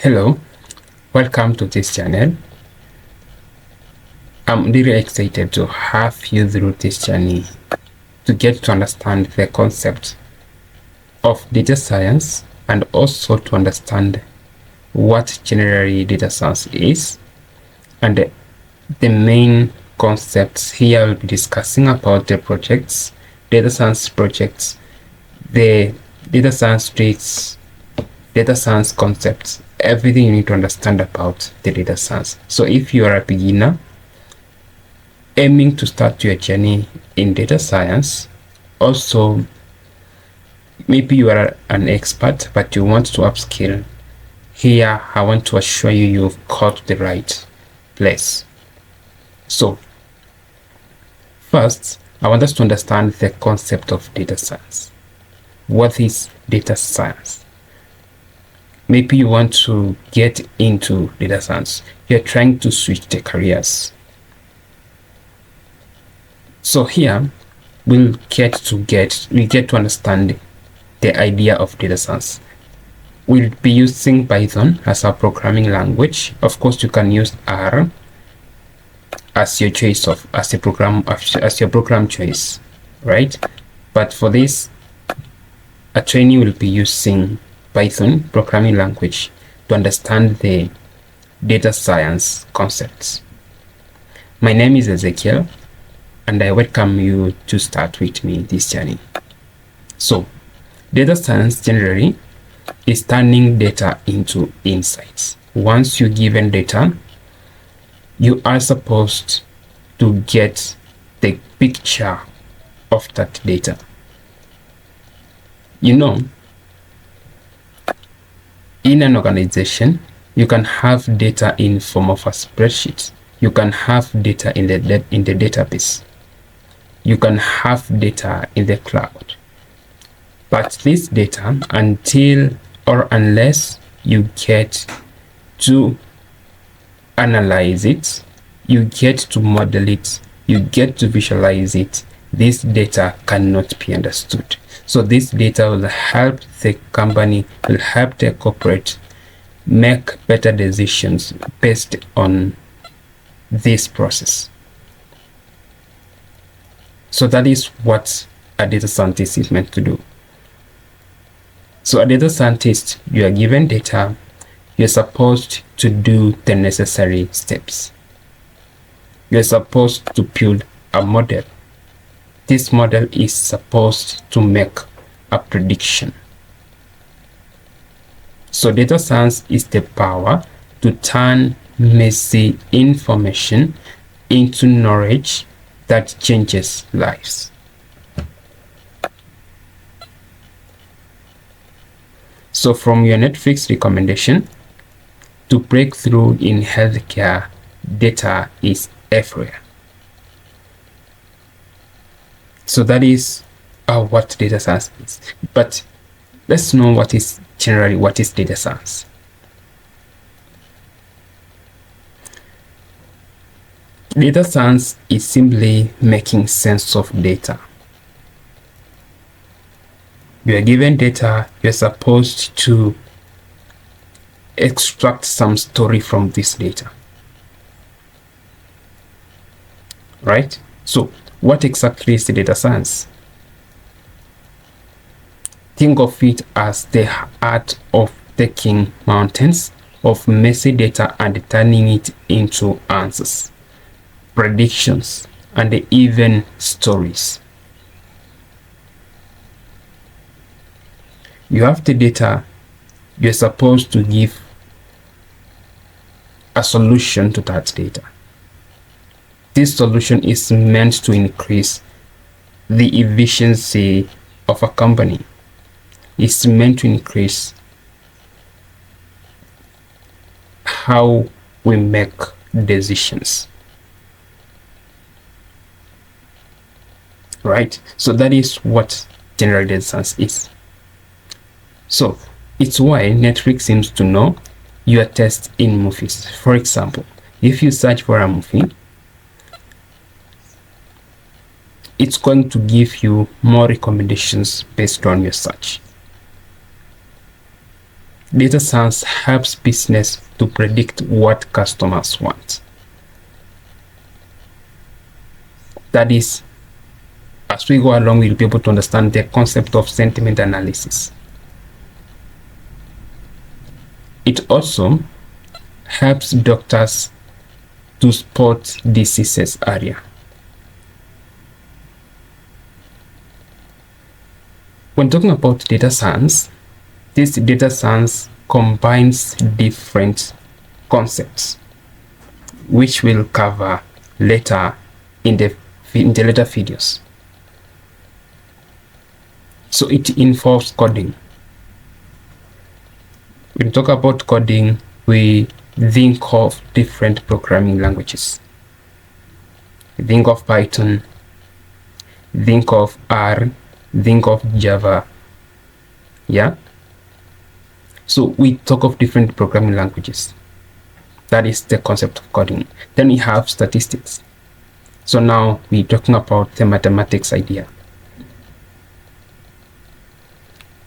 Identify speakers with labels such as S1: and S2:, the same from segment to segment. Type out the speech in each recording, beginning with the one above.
S1: Hello, welcome to this channel. I'm really excited to have you through this journey to get to understand the concept of data science and also to understand what generally data science is, and the main concepts here we'll be discussing about the projects, data science projects, the data science tricks, data science concepts, everything you need to understand about the data science. So if you are a beginner aiming to start your journey in data science, also maybe you are an expert but you want to upskill, here I want to assure you you've got the right place. So first, I want us to understand the concept of data science. What is data science? Maybe you want to get into data science. You're trying to switch the careers. So here we'll get to understand the idea of data science. We'll be using Python as our programming language. Of course, you can use R as your choice as your program choice, right? But for this, a trainee will be using Python programming language to understand the data science concepts. My name is Ezekiel, and I welcome you to start with me this journey. So, data science generally is turning data into insights. Once you're given data, you are supposed to get the picture of that data. You know, in an organization, you can have data in form of a spreadsheet. You can have data in the database. You can have data in the cloud. But this data, until or unless you get to analyze it, you get to model it, you get to visualize it, this data cannot be understood. So this data will help the company, will help the corporate make better decisions based on this process. So that is what a data scientist is meant to do. So a data scientist, you are given data, you're supposed to do the necessary steps. You're supposed to build a model. This model is supposed to make a prediction. So data science is the power to turn messy information into knowledge that changes lives. So from your Netflix recommendation to breakthrough in healthcare, data is everywhere. So that is what data science is. But let's know what is data science. Data science is simply making sense of data. You are given data, you're supposed to extract some story from this data. Right? So, what exactly is the data science? Think of it as the art of taking mountains of messy data and turning it into answers, predictions, and even stories. You have the data, you're supposed to give a solution to that data. This solution is meant to increase the efficiency of a company. It's meant to increase how we make decisions. Right? So that is what general data science is. So it's why Netflix seems to know your taste in movies. For example, if you search for a movie, it's going to give you more recommendations based on your search. Data science helps business to predict what customers want. That is, as we go along, we'll be able to understand the concept of sentiment analysis. It also helps doctors to spot diseases earlier. When talking about data science, this data science combines different concepts, which we'll cover later in the later videos. So it involves coding. When we talk about coding, we think of different programming languages. Think of Python, think of R, think of Java. Yeah. So we talk of different programming languages. That is the concept of coding. Then we have statistics. So now we're talking about the mathematics idea.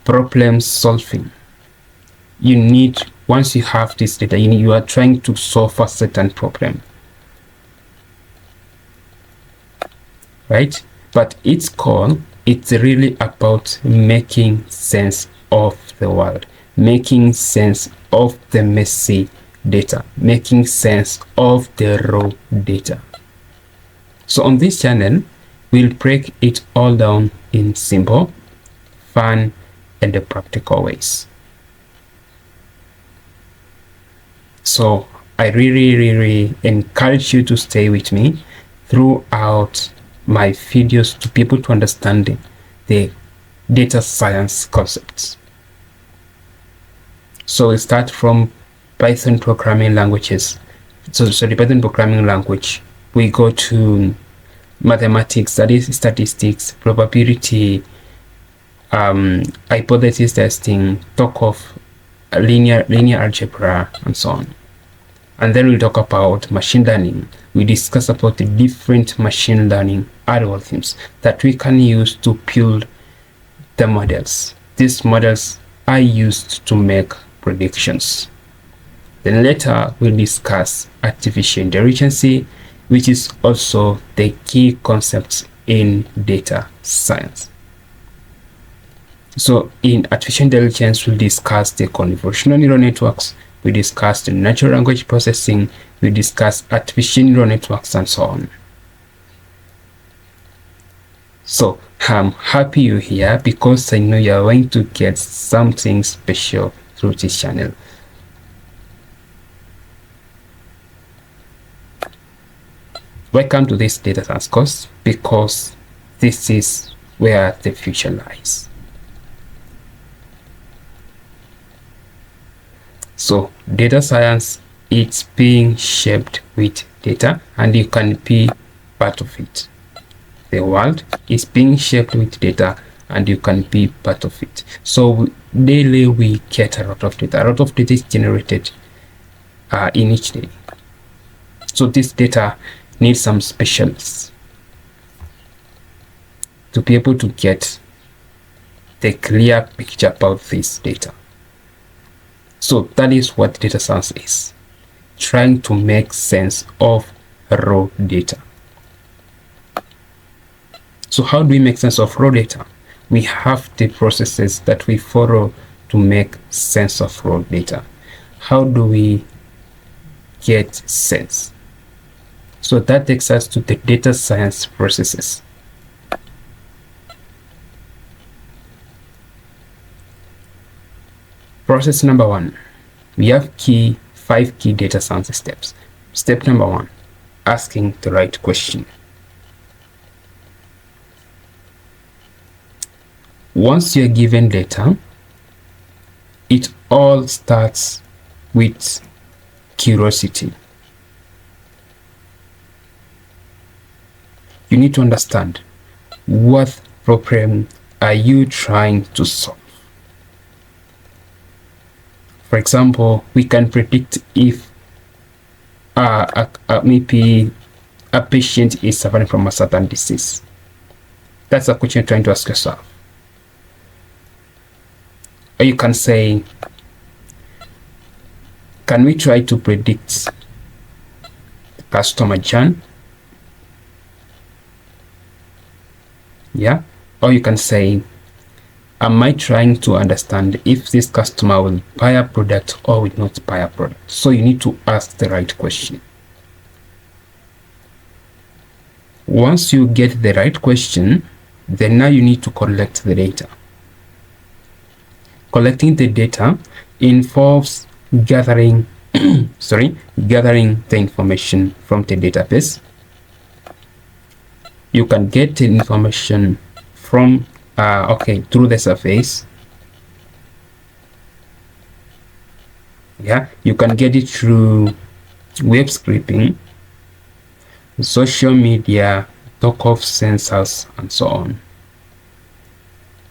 S1: Problem solving. You need, once you have this data, you are trying to solve a certain problem, right? But it's really about making sense of the world, making sense of the messy data, making sense of the raw data. So on this channel, we'll break it all down in simple, fun, and the practical ways. So I really encourage you to stay with me throughout my videos to be able to understand the data science concepts. So we start from Python programming languages. So the Python programming language, we go to mathematics, that is statistics, probability, hypothesis testing, talk of linear algebra, and so on. And then we'll talk about machine learning. We discuss about the different machine learning algorithms that we can use to build the models. These models are used to make predictions. Then later we'll discuss artificial intelligence, which is also the key concept in data science. So in artificial intelligence, we'll discuss the convolutional neural networks, we discuss the natural language processing, we discuss artificial neural networks, and so on. So I'm happy you're here because I know you're going to get something special through this channel. Welcome to this data science course, because this is where the future lies. So data science, it's being shaped with data, and you can be part of it. The world is being shaped with data, and you can be part of it. So daily we get a lot of data. A lot of data is generated in each day. So this data needs some specialists to be able to get the clear picture about this data. So that is what data science is, trying to make sense of raw data. So how do we make sense of raw data? We have the processes that we follow to make sense of raw data. How do we get sense? So that takes us to the data science processes. Process number one, we have 5 key data science steps. Step number 1, asking the right question. Once you're given data, it all starts with curiosity. You need to understand, what problem are you trying to solve? For example, we can predict if maybe a patient is suffering from a certain disease. That's a question you're trying to ask yourself. Or you can say, can we try to predict customer churn? Yeah, or you can say, am I trying to understand if this customer will buy a product or will not buy a product? So you need to ask the right question. Once you get the right question, then now you need to collect the data. Collecting the data involves gathering gathering the information from the database. You can get the information from through the surface. Yeah, you can get it through web scraping, social media, Tokov sensors, and so on.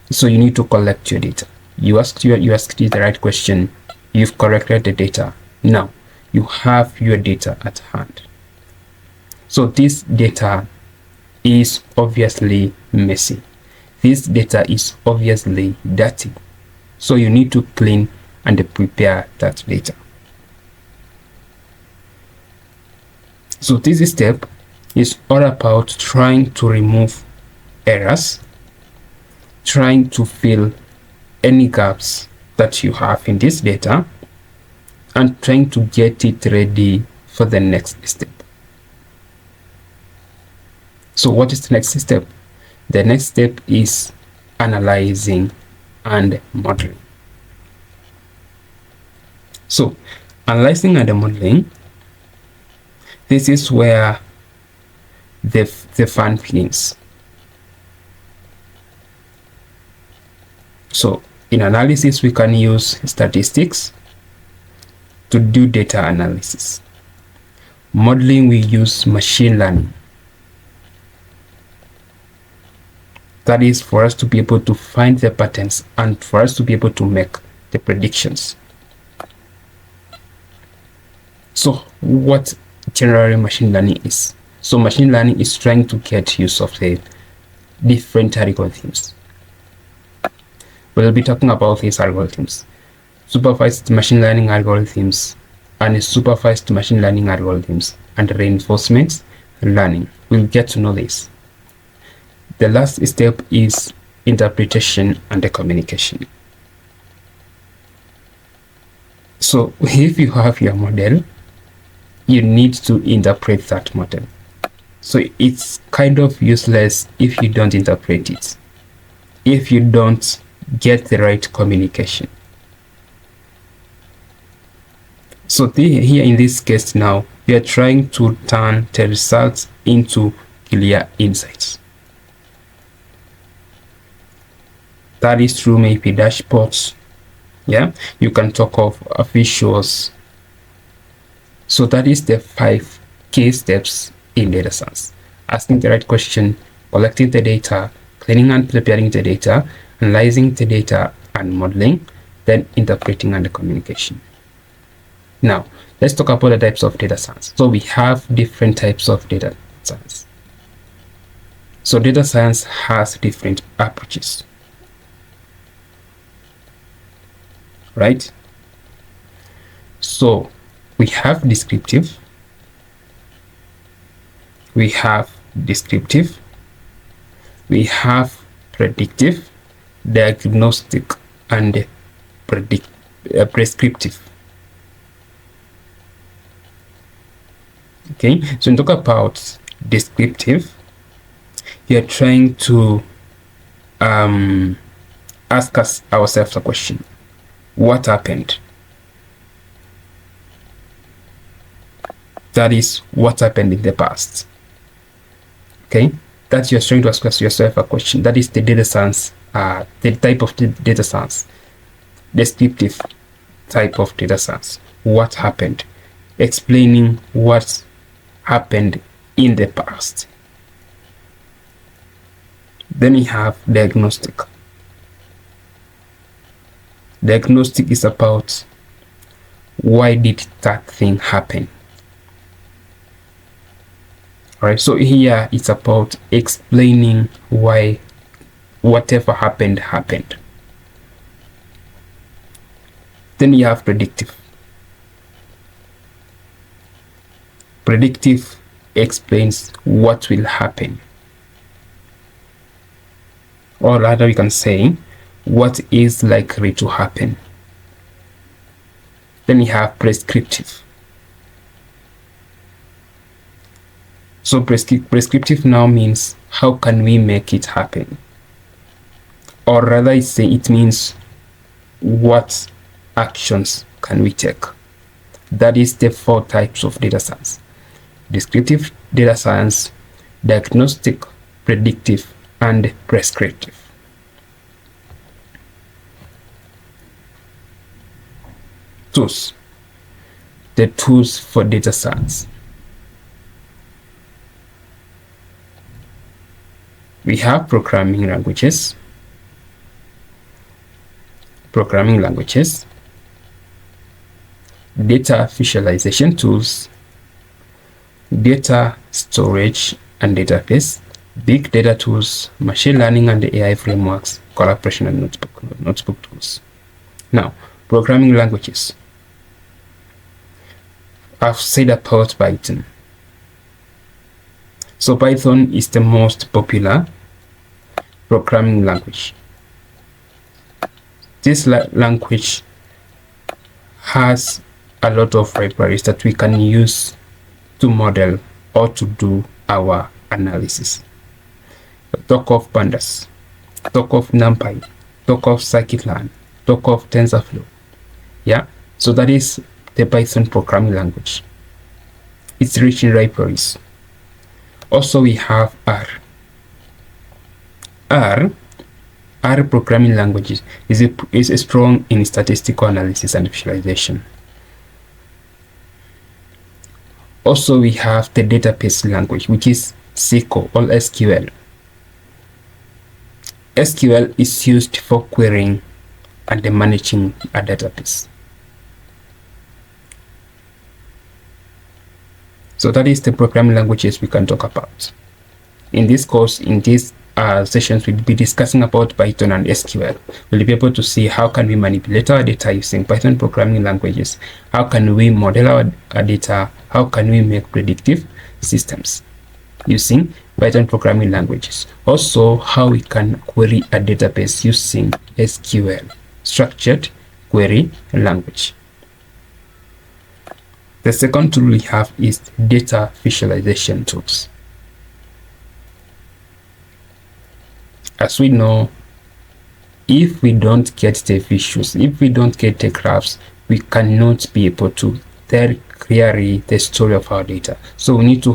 S1: So you need to collect your data. You asked the right question. You've corrected the data. Now you have your data at hand. So this data is obviously messy. This data is obviously dirty. So you need to clean and prepare that data. So this step is all about trying to remove errors, trying to fill any gaps that you have in this data, and trying to get it ready for the next step. So what is the next step? The next step is analyzing and modeling. So analyzing and modeling, this is where the fun begins. So in analysis, we can use statistics to do data analysis. Modeling, we use machine learning. That is for us to be able to find the patterns and for us to be able to make the predictions. So what generally machine learning is? So machine learning is trying to get use of the different algorithms. We'll be talking about these algorithms: supervised machine learning algorithms, unsupervised machine learning algorithms, and reinforcement learning. We'll get to know this. The last step is interpretation and the communication. So if you have your model, you need to interpret that model. So it's kind of useless if you don't interpret it, if you don't get the right communication. So here in this case now, we are trying to turn the results into clear insights. That is through maybe dashboards. Yeah, you can talk of visuals. So that is the 5 key steps in data science: asking the right question, collecting the data, cleaning and preparing the data, analyzing the data and modeling, then interpreting and communication. Now, let's talk about the types of data science. So we have different types of data science. So data science has different approaches, right? So we have descriptive, we have predictive, diagnostic, and prescriptive. Okay, so when we talk about descriptive, we are trying to ask ourselves a question: what happened? That is, what happened in the past. Okay, that you're trying to ask yourself a question. That is the data science, the type of data science. Descriptive type of data science: what happened, explaining what happened in the past. Then we have diagnostic. Diagnostic is about why did that thing happen. Alright, so here it's about explaining why whatever happened. Then you have predictive. Predictive explains what will happen, or rather we can say what is likely to happen. Then we have prescriptive. So prescriptive now means how can we make it happen, or rather it means what actions can we take. That is the 4 types of data science: descriptive data science, diagnostic, predictive, and prescriptive. Tools. The tools for data science. We have programming languages, data visualization tools, data storage and database, big data tools, machine learning and AI frameworks, collaboration and notebook tools. Now, programming languages. I've said about Python. So Python is the most popular programming language. This language has a lot of libraries that we can use to model or to do our analysis. Talk of pandas, talk of NumPy, talk of scikit-learn, talk of TensorFlow. Yeah, so that is the Python programming language. It's rich in libraries. Also, we have R. R programming language is strong in statistical analysis and visualization. Also, we have the database language, which is SQL or SQL. SQL is used for querying and managing a database. So that is the programming languages we can talk about. In this course, in these sessions, we'll be discussing about Python and SQL. We'll be able to see how can we manipulate our data using Python programming languages, how can we model our data, how can we make predictive systems using Python programming languages. Also, how we can query a database using SQL, structured query language. The second tool we have is data visualization tools. As we know, if we don't get the visuals, if we don't get the graphs, we cannot be able to tell clearly the story of our data. So we need to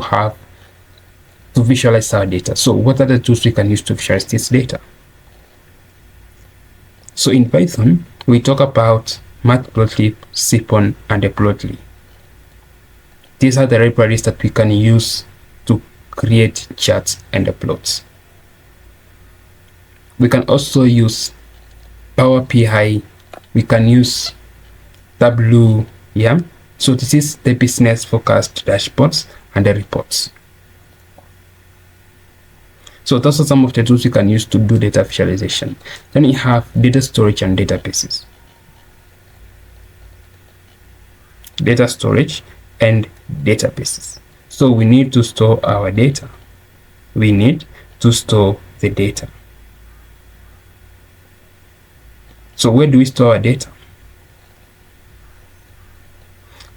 S1: visualize our data. So what are the tools we can use to visualize this data? So in Python, we talk about Matplotlib, Cypon, and Plotly. These are the libraries that we can use to create charts and plots. We can also use Power BI. We can use Tableau. Yeah. So this is the business forecast dashboards and the reports. So those are some of the tools you can use to do data visualization. Then you have data storage and databases. Data storage and databases. So we need to store our data. We need to store the data. So where do we store our data?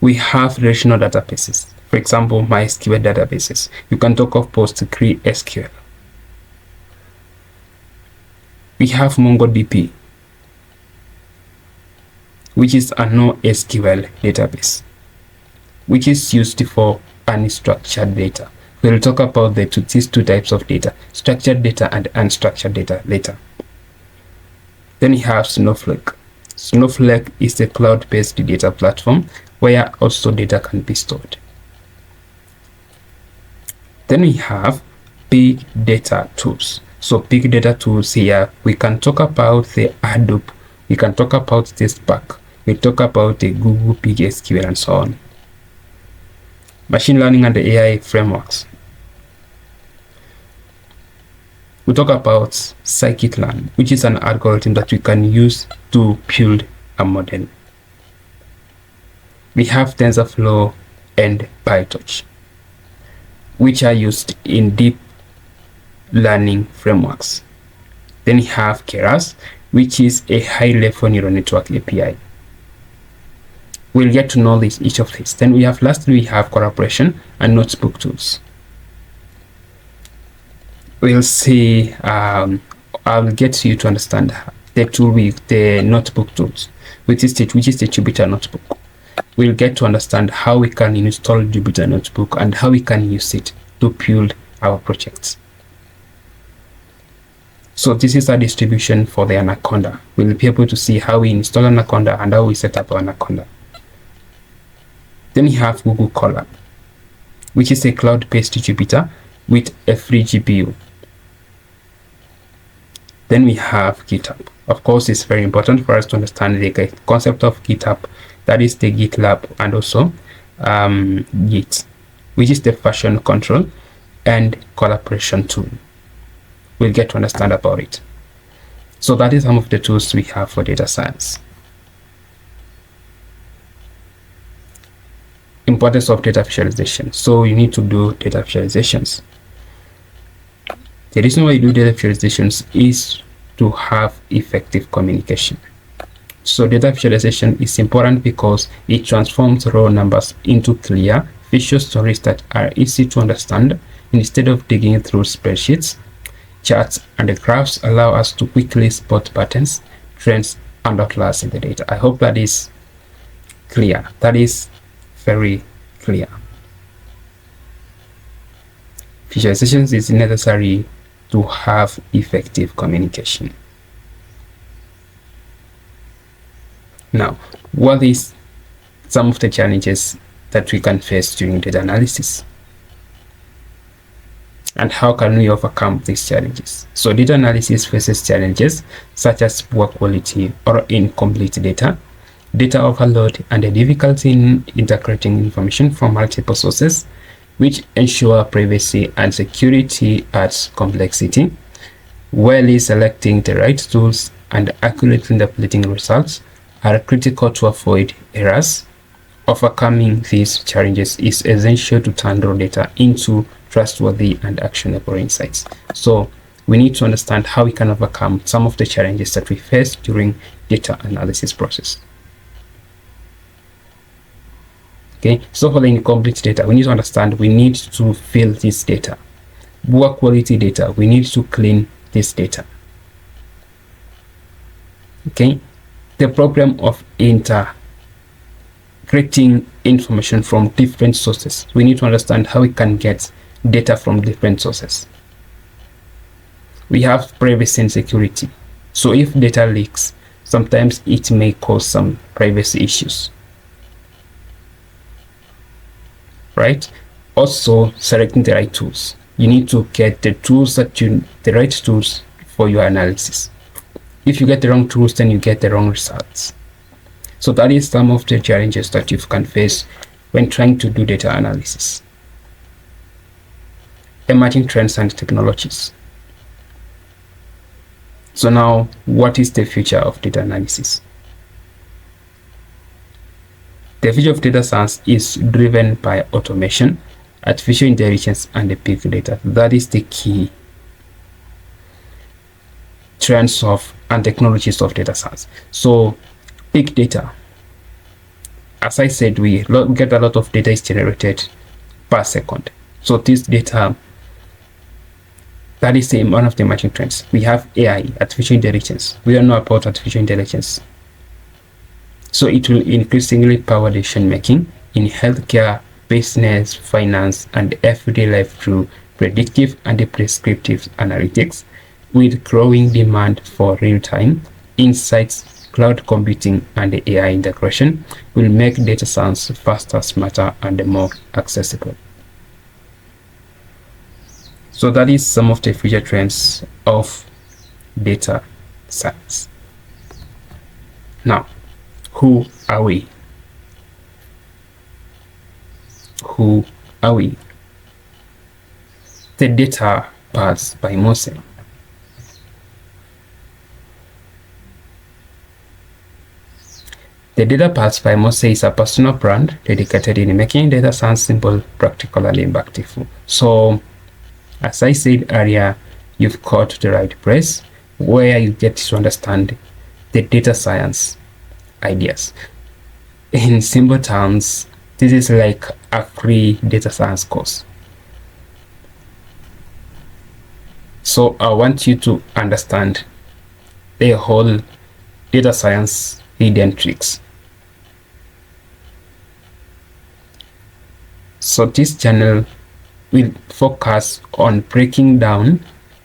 S1: We have relational databases. For example, MySQL databases. You can talk of PostgreSQL. We have MongoDB, which is a NoSQL database, which is used for unstructured data. We'll talk about these two types of data, structured data and unstructured data later. Then we have Snowflake. Snowflake is a cloud-based data platform where also data can be stored. Then we have big data tools. So big data tools here, we can talk about the Hadoop, we can talk about the Spark, we talk about the Google Big SQL and so on. Machine learning and the AI frameworks. We talk about scikit-learn, which is an algorithm that we can use to build a model. We have TensorFlow and PyTorch. which are used in deep learning frameworks. Then you have Keras, which is a high-level neural network API. We'll get to know each of these. Then lastly, we have collaboration and notebook tools. We'll see, I'll get you to understand the notebook tools, which is the Jupyter Notebook. We'll get to understand how we can install Jupyter Notebook and how we can use it to build our projects. So this is a distribution for the Anaconda. We'll be able to see how we install Anaconda and how we set up Anaconda. Then we have Google Colab, which is a cloud-based Jupyter with a free GPU. Then we have GitHub. Of course, it's very important for us to understand the concept of GitHub, that is the GitLab, and also Git, which is the version control and collaboration tool. We'll get to understand about it. So that is some of the tools we have for data science. Importance of data visualization. So you need to do data visualizations. The reason why you do data visualizations is to have effective communication. So data visualization is important because it transforms raw numbers into clear visual stories that are easy to understand. Instead of digging through spreadsheets, charts and the graphs allow us to quickly spot patterns, trends, and outliers in the data. I hope that is clear. That is very clear. Visualizations is necessary to have effective communication. Now, what is some of the challenges that we can face during data analysis? And how can we overcome these challenges? So data analysis faces challenges such as poor quality or incomplete data, data overload, and the difficulty in integrating information from multiple sources, which ensure privacy and security adds complexity. While selecting the right tools and accurately interpreting results are critical to avoid errors. Overcoming these challenges is essential to turn raw data into trustworthy and actionable insights. So we need to understand how we can overcome some of the challenges that we face during data analysis process. Okay, so for the incomplete data, we need to understand we need to fill this data. Poor quality data, we need to clean this data. Okay, the problem of integrating information from different sources. We need to understand how we can get data from different sources. We have privacy and security. So if data leaks, sometimes it may cause some privacy issues. Right? Also, selecting the right tools. You need to get the right tools for your analysis. If you get the wrong tools, then you get the wrong results. So that is some of the challenges that you can face when trying to do data analysis. Emerging trends and technologies. So now, what is the future of data analysis? The future of data science is driven by automation, artificial intelligence, and the big data. That is the key trends and technologies of data science. So big data, as I said, we get a lot of data is generated per second. So this data, that is one of the emerging trends. We have AI, artificial intelligence. We all know about artificial intelligence. So it will increasingly power decision making in healthcare, business, finance, and everyday life through predictive and prescriptive analytics. With growing demand for real-time insights, cloud computing, and AI integration will make data science faster, smarter, and more accessible. So that is some of the future trends of data science. Now, who are we? Who are we? The Data Paths by Mose. The Data Pulse by Mose is a personal brand dedicated in making data science simple, practical, and impactful. So, as I said earlier, you've got the right place where you get to understand the data science ideas. In simple terms, this is like a free data science course. So I want you to understand the whole data science hidden tricks. So this channel will focus on breaking down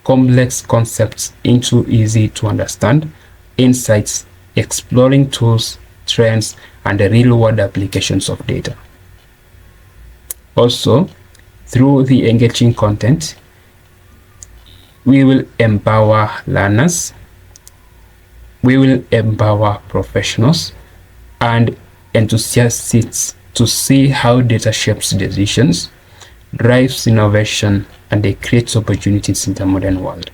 S1: complex concepts into easy to understand insights, exploring tools, trends, and the real-world applications of data. Also, through the engaging content, we will empower learners, we will empower professionals and enthusiasts to see how data shapes decisions, drives innovation, and it creates opportunities in the modern world.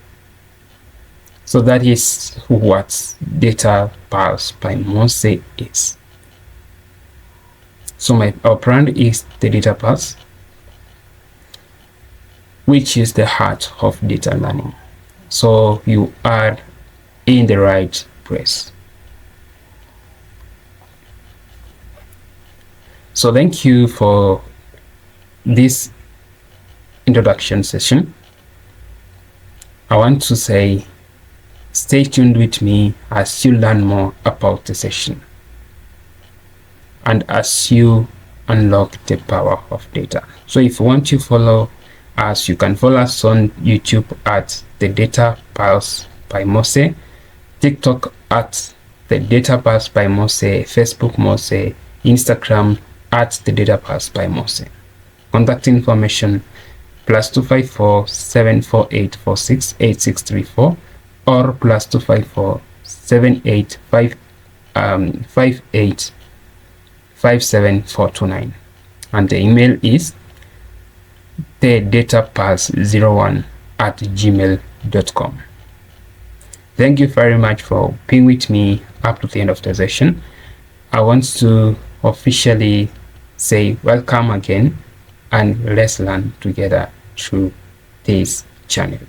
S1: So that is what Data Pulse by Mose is. So our brand is the Data Pulse, which is the heart of data learning. So you are in the right place. So thank you for this introduction session. I want to say stay tuned with me as you learn more about the session and as you unlock the power of data. So if you want to follow us, you can follow us on YouTube at the Data Pulse by Mose, TikTok at the Data Pulse by Mose, Facebook Mose, Instagram at the Data Pulse by Mose. Contact information +254 748 46 8634 or +254 785 58 57429, and the email is thedatapulse01@gmail.com. Thank you very much for being with me up to the end of the session. I want to officially say welcome again, and let's learn together through this channel.